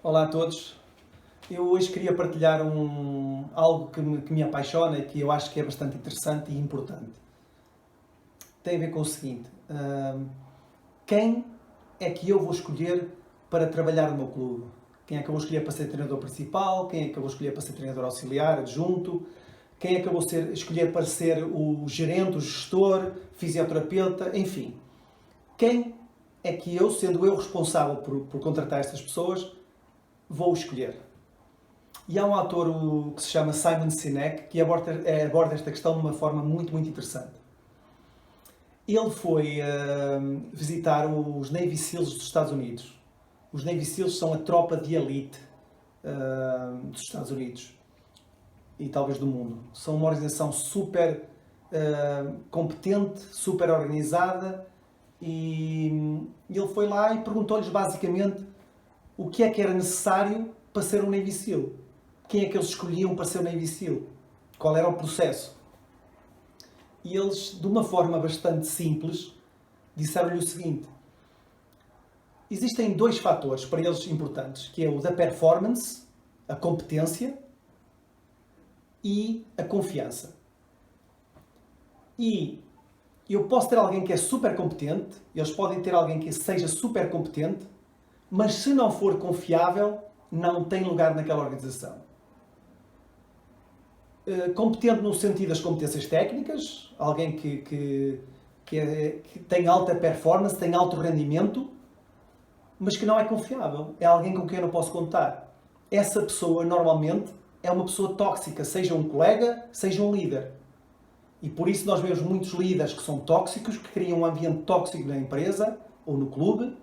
Olá a todos. Eu hoje queria partilhar algo que me apaixona e que eu acho que é bastante interessante e importante. Tem a ver com o seguinte: quem é que eu vou escolher para trabalhar no meu clube? Quem é que eu vou escolher para ser treinador principal? Quem é que eu vou escolher para ser treinador auxiliar, adjunto? Quem é que eu vou escolher para ser o gerente, o gestor, fisioterapeuta, enfim. Quem é que eu, sendo eu responsável por contratar estas pessoas, vou escolher? E há um autor que se chama Simon Sinek que aborda esta questão de uma forma muito, muito interessante. Ele foi visitar os Navy SEALs dos Estados Unidos. Os Navy SEALs são a tropa de elite dos Estados Unidos e talvez do mundo. São uma organização super competente, super organizada, e ele foi lá e perguntou-lhes basicamente o que era necessário para ser um Navy SEAL. Quem é que eles escolhiam para ser um Navy SEAL? Qual era o processo? E eles, de uma forma bastante simples, disseram-lhe o seguinte: existem dois fatores para eles importantes, que é o da performance, a competência, e a confiança. E eu posso ter alguém que é super competente, eles podem ter alguém que seja super competente, mas se não for confiável, não tem lugar naquela organização. Competente no sentido das competências técnicas, alguém que tem alta performance, tem alto rendimento, mas que não é confiável. É alguém com quem eu não posso contar. Essa pessoa, normalmente, é uma pessoa tóxica, seja um colega, seja um líder. E por isso nós vemos muitos líderes que são tóxicos, que criam um ambiente tóxico na empresa ou no clube,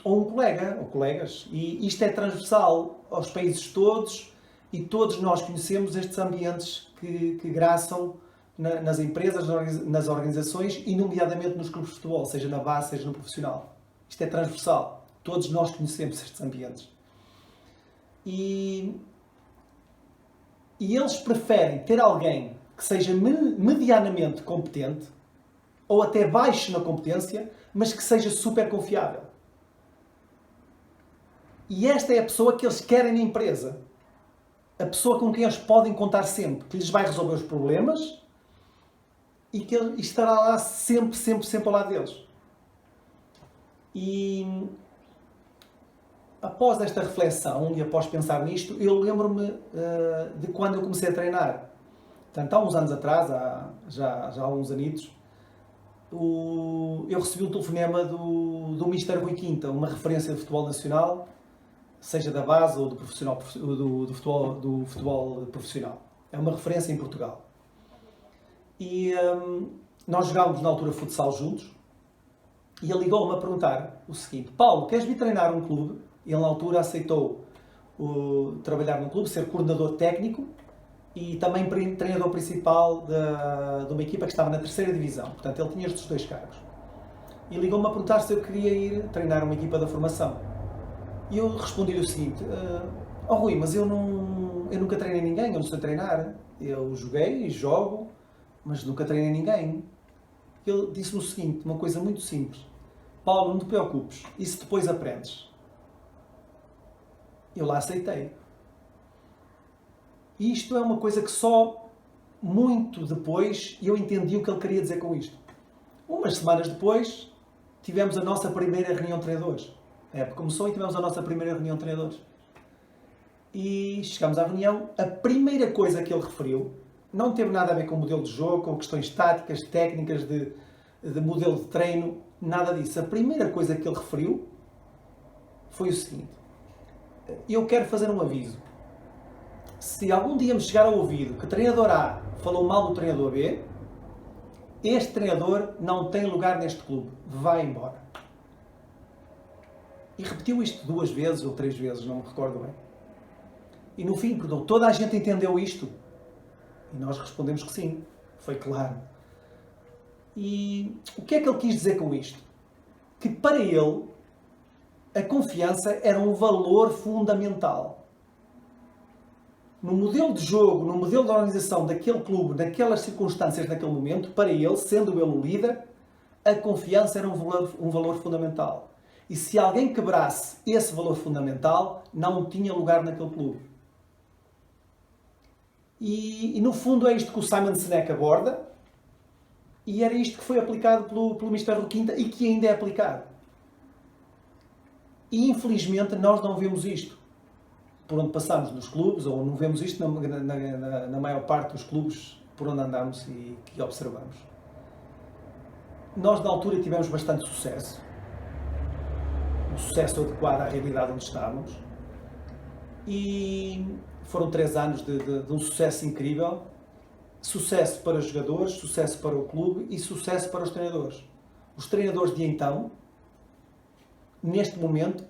ou um colega, ou colegas. E isto é transversal aos países todos, e todos nós conhecemos estes ambientes que graçam nas empresas, nas organizações, e nomeadamente nos clubes de futebol, seja na base, seja no profissional. Isto é transversal. Todos nós conhecemos estes ambientes. E eles preferem ter alguém que seja medianamente competente, ou até baixo na competência, mas que seja super confiável. E esta é a pessoa que eles querem na empresa. A pessoa com quem eles podem contar sempre, que lhes vai resolver os problemas e que estará lá sempre, sempre, sempre ao lado deles. E após esta reflexão e após pensar nisto, eu lembro-me de quando eu comecei a treinar. Portanto, há uns anos atrás, já há uns anitos, eu recebi um telefonema do Mr. Rui Quinta, uma referência de futebol nacional, seja da base ou do futebol profissional. É uma referência em Portugal. E nós jogávamos na altura futsal juntos, e ele ligou-me a perguntar o seguinte: Paulo, queres vir treinar um clube? Ele na altura aceitou trabalhar num clube, ser coordenador técnico e também treinador principal de uma equipa que estava na terceira divisão. Portanto, ele tinha estes dois cargos. E ligou-me a perguntar se eu queria ir treinar uma equipa da formação. E eu respondi-lhe o seguinte: Rui, mas eu nunca treinei ninguém, eu não sei treinar. Eu joguei e jogo, mas nunca treinei ninguém. Ele disse-me o seguinte, uma coisa muito simples: Paulo, não te preocupes, isso depois aprendes. Eu lá aceitei. E isto é uma coisa que só muito depois eu entendi o que ele queria dizer com isto. Umas semanas depois, tivemos a nossa primeira reunião de treinadores. A época começou e tivemos a nossa primeira reunião de treinadores. E chegamos à reunião, a primeira coisa que ele referiu não teve nada a ver com o modelo de jogo, com questões táticas, técnicas, de modelo de treino, nada disso. A primeira coisa que ele referiu foi o seguinte: eu quero fazer um aviso. Se algum dia me chegar ao ouvido que o treinador A falou mal do treinador B, este treinador não tem lugar neste clube. Vai embora. E repetiu isto 2 vezes ou 3 vezes, não me recordo bem. E no fim perguntou: toda a gente entendeu isto? E nós respondemos que sim. Foi claro. E o que é que ele quis dizer com isto? Que para ele a confiança era um valor fundamental. No modelo de jogo, no modelo de organização daquele clube, naquelas circunstâncias, naquele momento, para ele, sendo ele o líder, a confiança era um valor fundamental. E se alguém quebrasse esse valor fundamental, não tinha lugar naquele clube. E no fundo é isto que o Simon Sinek aborda, e era isto que foi aplicado pelo Mr. Roquinta e que ainda é aplicado. E infelizmente nós não vemos isto por onde passamos nos clubes, ou não vemos isto na maior parte dos clubes por onde andamos e que observamos. Nós na altura tivemos bastante sucesso, um sucesso adequado à realidade onde estávamos, e foram 3 anos de um sucesso incrível, sucesso para os jogadores, sucesso para o clube e sucesso para os treinadores. Os treinadores de então, neste momento,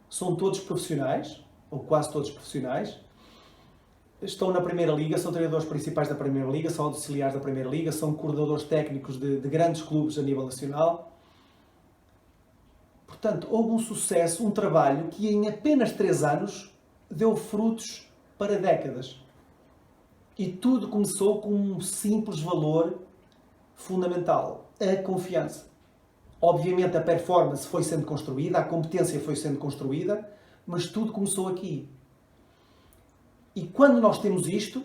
são todos profissionais, ou quase todos profissionais, estão na Primeira Liga, são treinadores principais da Primeira Liga, são auxiliares da Primeira Liga, são coordenadores técnicos de grandes clubes a nível nacional. Portanto, houve um sucesso, um trabalho que em apenas 3 anos deu frutos para décadas. E tudo começou com um simples valor fundamental, a confiança. Obviamente a performance foi sendo construída, a competência foi sendo construída, mas tudo começou aqui. E quando nós temos isto,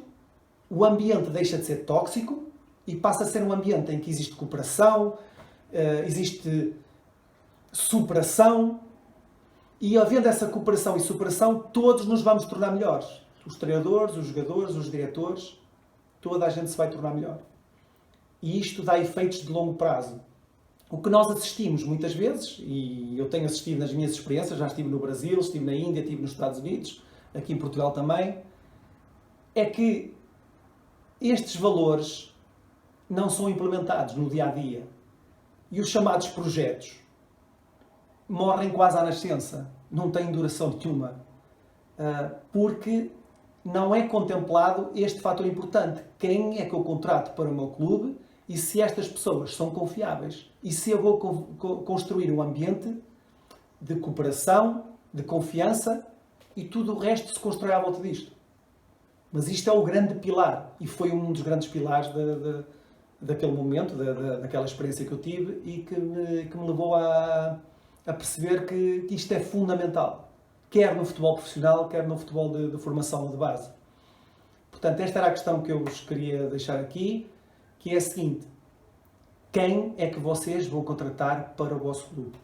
o ambiente deixa de ser tóxico e passa a ser um ambiente em que existe cooperação, existe superação, e havendo essa cooperação e superação, todos nos vamos tornar melhores. Os treinadores, os jogadores, os diretores, toda a gente se vai tornar melhor. E isto dá efeitos de longo prazo. O que nós assistimos muitas vezes, e eu tenho assistido nas minhas experiências, já estive no Brasil, estive na Índia, estive nos Estados Unidos, aqui em Portugal também, é que estes valores não são implementados no dia-a-dia. E os chamados projetos morrem quase à nascença, não têm duração nenhuma, porque não é contemplado este fator importante. Quem é que eu contrato para o meu clube e se estas pessoas são confiáveis? E se eu vou construir um ambiente de cooperação, de confiança, e tudo o resto se constrói à volta disto. Mas isto é o grande pilar, e foi um dos grandes pilares daquele momento, daquela experiência que eu tive, e que me levou a perceber que isto é fundamental, quer no futebol profissional, quer no futebol de formação ou de base. Portanto, esta era a questão que eu vos queria deixar aqui, que é a seguinte: quem é que vocês vão contratar para o vosso clube?